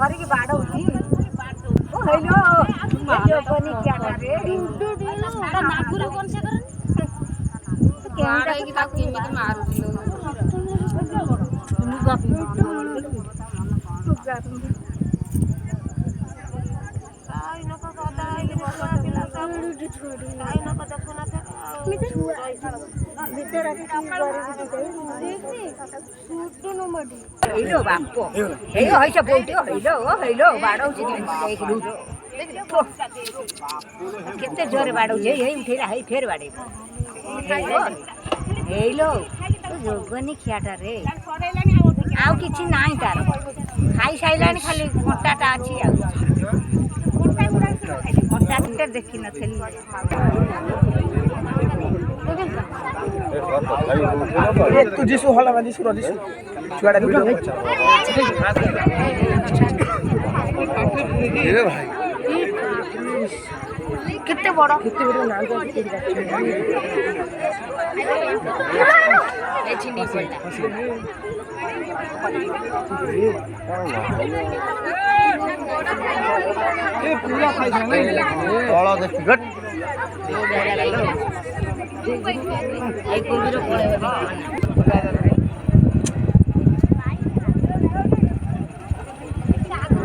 धरिकी बाड़ौची hello जोगनी क्या रे नागुर कौन से करन केंटा की ताकू केमिति मारुथिलो लुगा आई नको कदा आइले बसा पिला सब आई नको देखुना त भीतर आके की गरी देखनी सूट न मडी हेलो बापो हेलो हैछ बोल्ट्यो हेलो बाडौची देखलु केते जोरे बाडौची हे उठेरा है फेर बाडे हेलो जोगनी खियाटा रे आउ किछि नाही तार खाई साइलानी खाली मोटाटा अछि आ मोटा टे देखि न थेली ए तू जिसु होला बादी सुरो जिसु छुआडा वीडियो ए भाई कितने बड़ा नाम तो ए चिंडी पड़ता ए पूरा खाई जाने तळा देखि गट ए कुंदरो पळेबा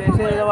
ऐसे जब